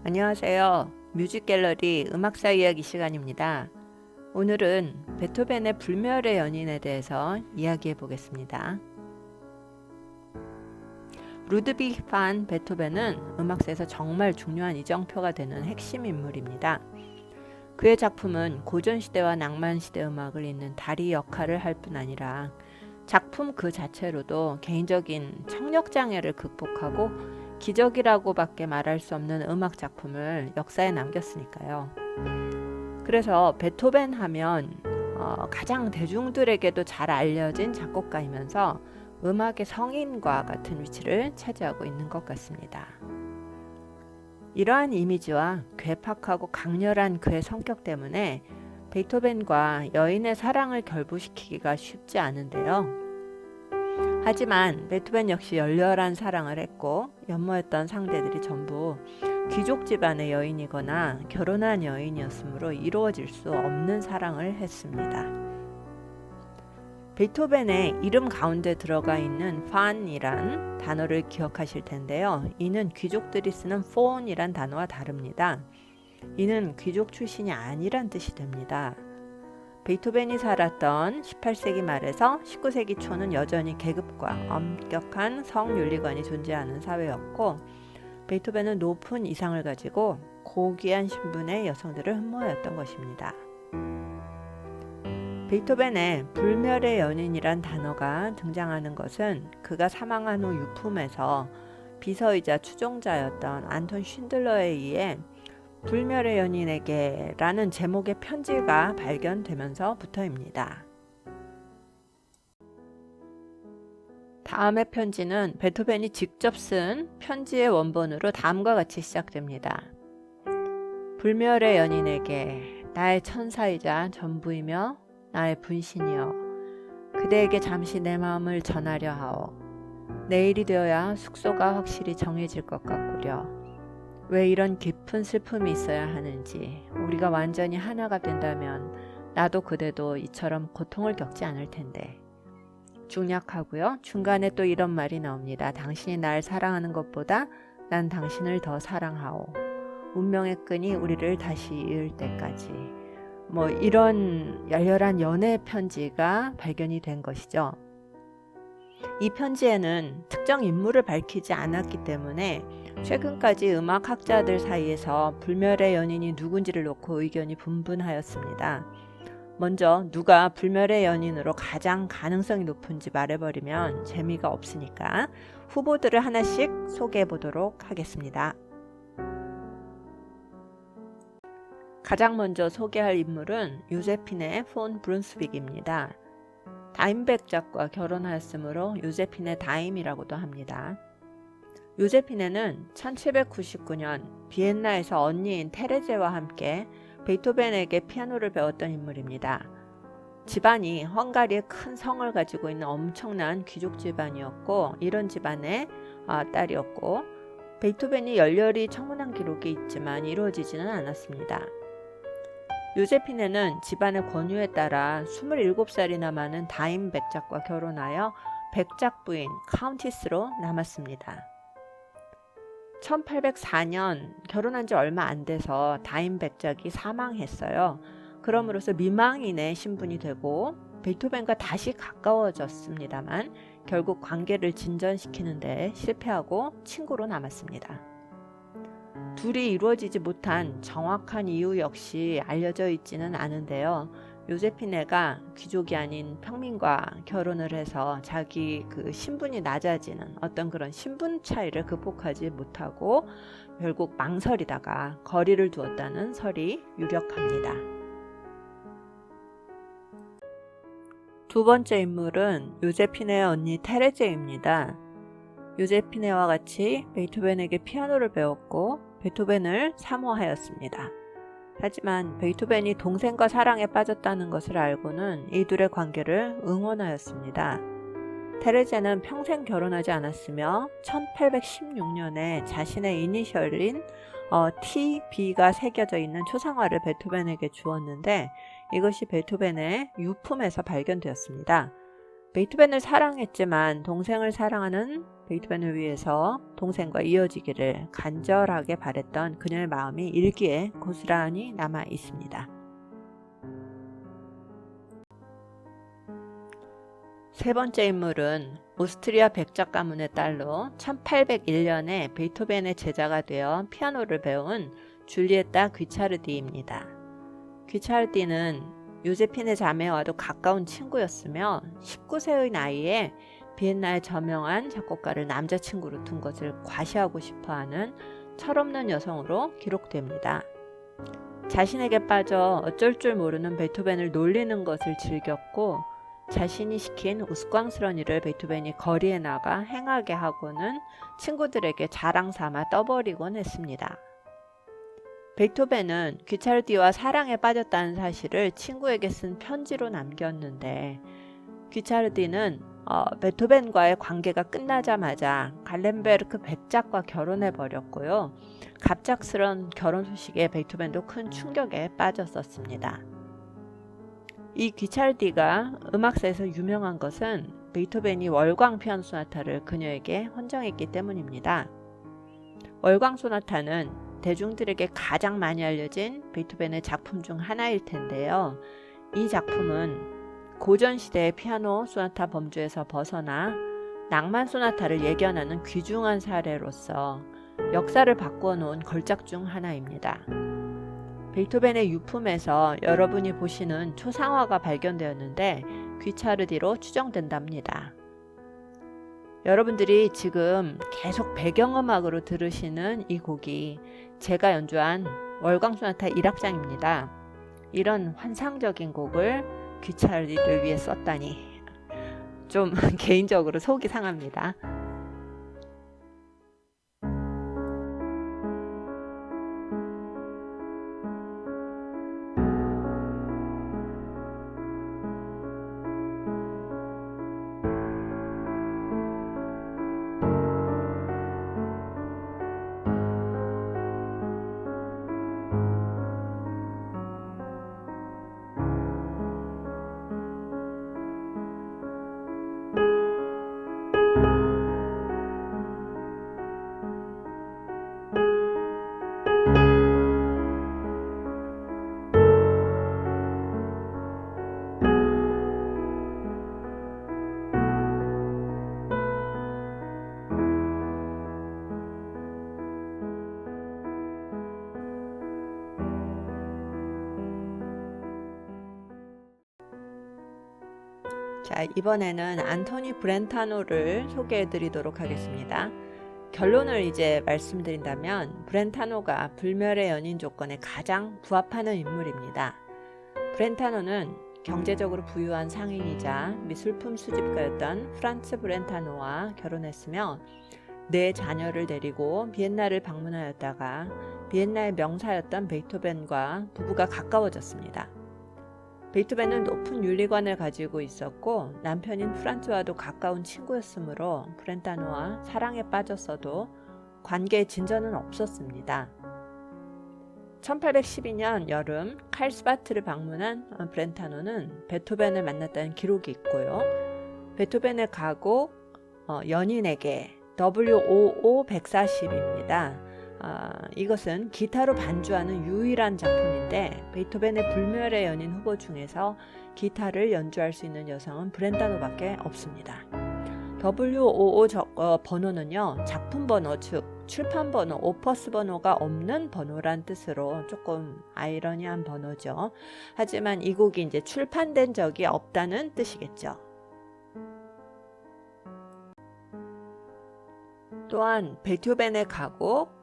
안녕하세요. 뮤직갤러리 음악사 이야기 시간입니다. 오늘은 베토벤의 불멸의 연인에 대해서 이야기해 보겠습니다. 루드비히 판 베토벤은 음악사에서 정말 중요한 이정표가 되는 핵심 인물입니다. 그의 작품은 고전시대와 낭만시대 음악을 잇는 다리 역할을 할 뿐 아니라 작품 그 자체로도 개인적인 청력장애를 극복하고 기적이라고밖에 말할 수 없는 음악 작품을 역사에 남겼으니까요. 그래서 베토벤 하면 가장 대중들에게도 잘 알려진 작곡가이면서 음악의 성인과 같은 위치를 차지하고 있는 것 같습니다. 이러한 이미지와 괴팍하고 강렬한 그의 성격 때문에 베토벤과 여인의 사랑을 결부시키기가 쉽지 않은데요. 하지만 베토벤 역시 열렬한 사랑을 했고 연모했던 상대들이 전부 귀족 집안의 여인이거나 결혼한 여인이었으므로 이루어질 수 없는 사랑을 했습니다. 베토벤의 이름 가운데 들어가 있는 판이란 단어를 기억하실 텐데요. 이는 귀족들이 쓰는 폰이란 단어와 다릅니다. 이는 귀족 출신이 아니란 뜻이 됩니다. 베토벤이 살았던 18세기 말에서 19세기 초는 여전히 계급과 엄격한 성윤리관이 존재하는 사회였고 베토벤은 높은 이상을 가지고 고귀한 신분의 여성들을 흠모하였던 것입니다. 베토벤의 불멸의 연인이란 단어가 등장하는 것은 그가 사망한 후 유품에서 비서이자 추종자였던 안톤 쉰들러에 의해 불멸의 연인에게 라는 제목의 편지가 발견되면서부터입니다. 다음의 편지는 베토벤이 직접 쓴 편지의 원본으로 다음과 같이 시작됩니다. 불멸의 연인에게 나의 천사이자 전부이며 나의 분신이여 그대에게 잠시 내 마음을 전하려 하오. 내일이 되어야 숙소가 확실히 정해질 것 같구려. 왜 이런 깊은 슬픔이 있어야 하는지 우리가 완전히 하나가 된다면 나도 그대도 이처럼 고통을 겪지 않을 텐데. 중략하고요. 중간에 또 이런 말이 나옵니다. 당신이 날 사랑하는 것보다 난 당신을 더 사랑하오. 운명의 끈이 우리를 다시 이을 때까지. 이런 열렬한 연애 편지가 발견이 된 것이죠. 이 편지에는 특정 인물을 밝히지 않았기 때문에 최근까지 음악학자들 사이에서 불멸의 연인이 누군지를 놓고 의견이 분분하였습니다. 먼저 누가 불멸의 연인으로 가장 가능성이 높은지 말해버리면 재미가 없으니까 후보들을 하나씩 소개해 보도록 하겠습니다. 가장 먼저 소개할 인물은 요제피네 폰 브룬스빅입니다. 다임백 작과 결혼하였으므로 요제피네 다임이라고도 합니다. 요제피네는 1799년 비엔나에서 언니인 테레제와 함께 베토벤에게 피아노를 배웠던 인물입니다. 집안이 헝가리의 큰 성을 가지고 있는 엄청난 귀족 집안이었고 이런 집안의 딸이었고 베토벤이 열렬히 청혼한 기록이 있지만 이루어지지는 않았습니다. 요제피네는 집안의 권유에 따라 27살이나 많은 다임 백작과 결혼하여 백작 부인 카운티스로 남았습니다. 1804년 결혼한 지 얼마 안 돼서 다임 백작이 사망했어요. 그럼으로써 미망인의 신분이 되고 베토벤과 다시 가까워졌습니다만 결국 관계를 진전시키는 데 실패하고 친구로 남았습니다. 둘이 이루어지지 못한 정확한 이유 역시 알려져 있지는 않은데요. 요제피네가 귀족이 아닌 평민과 결혼을 해서 자기 그 신분이 낮아지는 어떤 그런 신분 차이를 극복하지 못하고 결국 망설이다가 거리를 두었다는 설이 유력합니다. 두 번째 인물은 요제피네의 언니 테레제입니다. 요제피네와 같이 베토벤에게 피아노를 배웠고 베토벤을 사모하였습니다. 하지만 베토벤이 동생과 사랑에 빠졌다는 것을 알고는 이 둘의 관계를 응원하였습니다. 테레제는 평생 결혼하지 않았으며 1816년에 자신의 이니셜인 TB가 새겨져 있는 초상화를 베토벤에게 주었는데 이것이 베토벤의 유품에서 발견되었습니다. 베토벤을 사랑했지만 동생을 사랑하는 베토벤을 위해서 동생과 이어지기를 간절하게 바랬던 그녀의 마음이 일기에 고스란히 남아 있습니다. 세 번째 인물은 오스트리아 백작 가문의 딸로 1801년에 베토벤의 제자가 되어 피아노를 배운 줄리에타 귀차르디입니다. 귀차르디는 요제핀의 자매와도 가까운 친구였으며 19세의 나이에 비엔나의 저명한 작곡가를 남자친구로 둔 것을 과시하고 싶어하는 철없는 여성으로 기록됩니다. 자신에게 빠져 어쩔 줄 모르는 베토벤을 놀리는 것을 즐겼고 자신이 시킨 우스꽝스러운 일을 베토벤이 거리에 나가 행하게 하고는 친구들에게 자랑 삼아 떠버리곤 했습니다. 베토벤은 귀차르디와 사랑에 빠졌다는 사실을 친구에게 쓴 편지로 남겼는데 귀차르디는 베토벤과의 관계가 끝나자마자 갈렌베르크 백작과 결혼해 버렸고요. 갑작스런 결혼 소식에 베토벤도 큰 충격에 빠졌었습니다. 이 귀차르디가 음악사에서 유명한 것은 베토벤이 월광 피아노 소나타를 그녀에게 헌정했기 때문입니다. 월광 소나타는 대중들에게 가장 많이 알려진 베토벤의 작품 중 하나일 텐데요. 이 작품은 고전시대의 피아노 소나타 범주에서 벗어나 낭만 소나타를 예견하는 귀중한 사례로서 역사를 바꾸어 놓은 걸작 중 하나입니다. 베토벤의 유품에서 여러분이 보시는 초상화가 발견되었는데 귀차르디로 추정된답니다. 여러분들이 지금 계속 배경음악으로 들으시는 이 곡이 제가 연주한 월광 소나타 1악장입니다. 이런 환상적인 곡을 귀차르디를 위해 썼다니 좀 개인적으로 속이 상합니다. 자, 이번에는 안토니 브렌타노를 소개해 드리도록 하겠습니다. 결론을 이제 말씀드린다면 브렌타노가 불멸의 연인 조건에 가장 부합하는 인물입니다. 브렌타노는 경제적으로 부유한 상인이자 미술품 수집가였던 프란츠 브렌타노와 결혼했으며 4자녀를 데리고 비엔나를 방문하였다가 비엔나의 명사였던 베토벤과 부부가 가까워졌습니다. 베토벤은 높은 윤리관을 가지고 있었고 남편인 프란츠와도 가까운 친구였으므로 브렌타노와 사랑에 빠졌어도 관계의 진전은 없었습니다. 1812년 여름 칼스바트를 방문한 브렌타노는 베토벤을 만났다는 기록이 있고요. 베토벤의 가곡 연인에게 WOO 140입니다. 이것은 기타로 반주하는 유일한 작품인데 베토벤의 불멸의 연인 후보 중에서 기타를 연주할 수 있는 여성은 브렌타노밖에 없습니다. WOO 번호는요, 작품 번호, 즉 출판 번호, 오퍼스 번호가 없는 번호란 뜻으로 조금 아이러니한 번호죠. 하지만 이 곡이 이제 출판된 적이 없다는 뜻이겠죠. 또한 베토벤의 가곡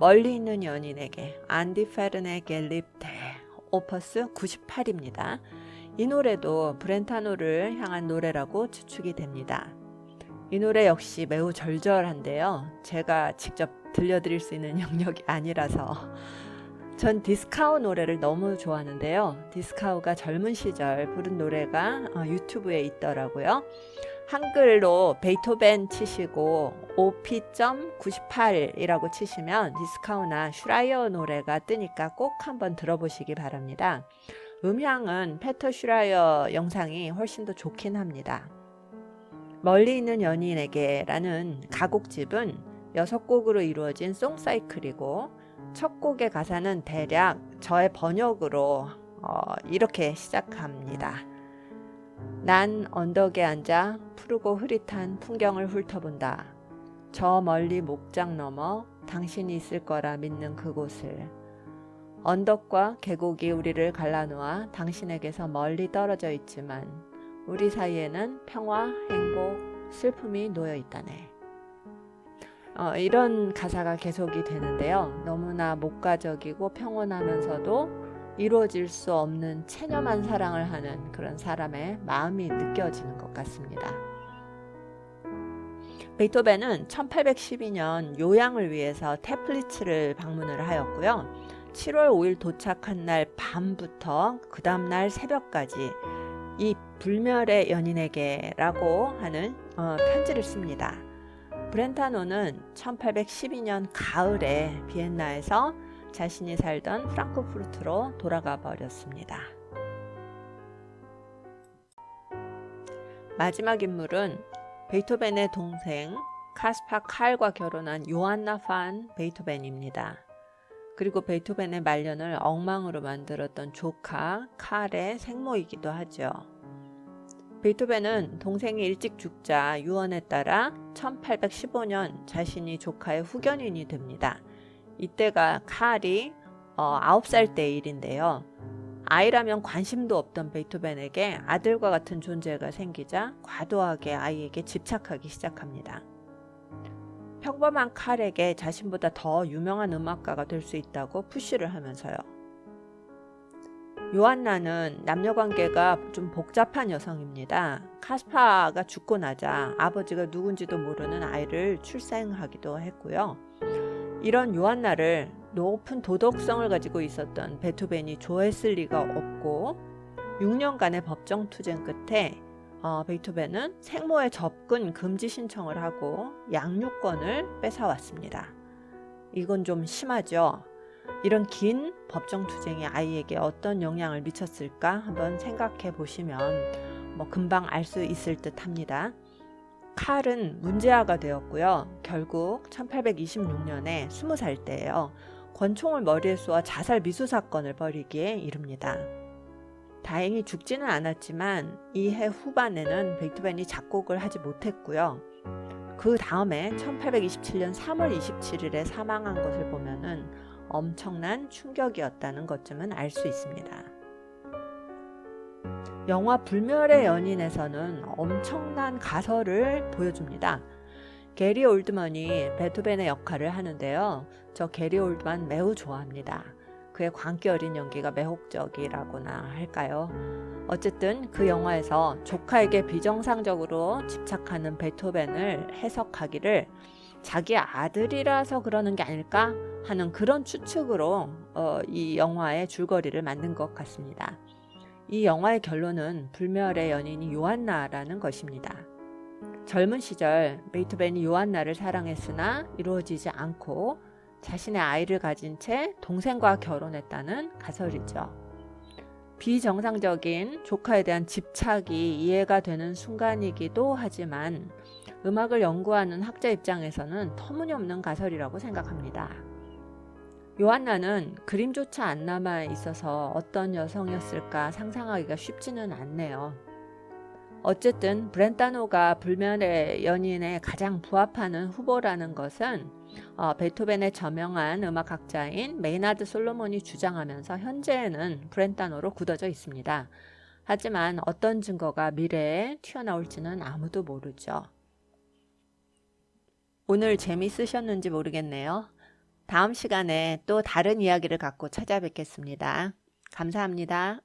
멀리 있는 연인에게 안디 페르네 갤립테 오퍼스 98입니다. 이 노래도 브렌타노를 향한 노래라고 추측이 됩니다. 이 노래 역시 매우 절절한데요. 제가 직접 들려드릴 수 있는 영역이 아니라서 전 디스카우 노래를 너무 좋아하는데요. 디스카우가 젊은 시절 부른 노래가 유튜브에 있더라고요. 한글로 베토벤 치시고 OP.98이라고 치시면 디스카우나 슈라이어 노래가 뜨니까 꼭 한번 들어보시기 바랍니다. 음향은 페터 슈라이어 영상이 훨씬 더 좋긴 합니다. 멀리 있는 연인에게라는 가곡집은 6곡으로 이루어진 송사이클이고 첫 곡의 가사는 대략 저의 번역으로 이렇게 시작합니다. 난 언덕에 앉아 푸르고 흐릿한 풍경을 훑어본다. 저 멀리 목장 너머 당신이 있을 거라 믿는 그곳을. 언덕과 계곡이 우리를 갈라놓아 당신에게서 멀리 떨어져 있지만 우리 사이에는 평화, 행복, 슬픔이 놓여 있다네. 이런 가사가 계속이 되는데요. 너무나 목가적이고 평온하면서도 이루어질 수 없는 체념한 사랑을 하는 그런 사람의 마음이 느껴지는 것 같습니다. 베토벤은 1812년 요양을 위해서 테플리츠를 방문을 하였고요. 7월 5일 도착한 날 밤부터 그 다음날 새벽까지 이 불멸의 연인에게라고 하는 편지를 씁니다. 브렌타노는 1812년 가을에 비엔나에서 자신이 살던 프랑크푸르트로 돌아가 버렸습니다. 마지막 인물은 베토벤의 동생 카스파 칼과 결혼한 요한나 판 베토벤입니다. 그리고 베토벤의 말년을 엉망으로 만들었던 조카 칼의 생모이기도 하죠. 베토벤은 동생이 일찍 죽자 유언에 따라 1815년 자신이 조카의 후견인이 됩니다. 이때가 칼이 9살 때 일인데요. 아이라면 관심도 없던 베토벤에게 아들과 같은 존재가 생기자 과도하게 아이에게 집착하기 시작합니다. 평범한 칼에게 자신보다 더 유명한 음악가가 될 수 있다고 푸시를 하면서요. 요한나는 남녀관계가 좀 복잡한 여성입니다. 카스파가 죽고 나자 아버지가 누군지도 모르는 아이를 출생하기도 했고요. 이런 요한나를 높은 도덕성을 가지고 있었던 베토벤이 좋아했을 리가 없고 6년간의 법정 투쟁 끝에 베토벤은 생모의 접근 금지 신청을 하고 양육권을 뺏어왔습니다. 이건 좀 심하죠. 이런 긴 법정 투쟁이 아이에게 어떤 영향을 미쳤을까 한번 생각해 보시면 금방 알 수 있을 듯 합니다. 칼은 문제아가 되었고요. 결국 1826년에 20살 때예요. 권총을 머리에 쏘아 자살 미수 사건을 벌이기에 이릅니다. 다행히 죽지는 않았지만 이해 후반에는 베토벤이 작곡을 하지 못했고요. 그 다음에 1827년 3월 27일에 사망한 것을 보면은 엄청난 충격이었다는 것쯤은 알 수 있습니다. 영화 불멸의 연인에서는 엄청난 가설을 보여줍니다. 게리 올드먼이 베토벤의 역할을 하는데요. 저 게리 올드먼 매우 좋아합니다. 그의 광기 어린 연기가 매혹적이라고나 할까요? 어쨌든 그 영화에서 조카에게 비정상적으로 집착하는 베토벤을 해석하기를 자기 아들이라서 그러는 게 아닐까 하는 그런 추측으로 이 영화의 줄거리를 만든 것 같습니다. 이 영화의 결론은 불멸의 연인이 요한나라는 것입니다. 젊은 시절 베토벤이 요한나를 사랑했으나 이루어지지 않고 자신의 아이를 가진 채 동생과 결혼했다는 가설이죠. 비정상적인 조카에 대한 집착이 이해가 되는 순간이기도 하지만 음악을 연구하는 학자 입장에서는 터무니없는 가설이라고 생각합니다. 요한나는 그림조차 안 남아 있어서 어떤 여성이었을까 상상하기가 쉽지는 않네요. 어쨌든 브렌타노가 불멸의 연인에 가장 부합하는 후보라는 것은 베토벤의 저명한 음악학자인 메이나드 솔로몬이 주장하면서 현재에는 브렌타노로 굳어져 있습니다. 하지만 어떤 증거가 미래에 튀어나올지는 아무도 모르죠. 오늘 재미있으셨는지 모르겠네요. 다음 시간에 또 다른 이야기를 갖고 찾아뵙겠습니다. 감사합니다.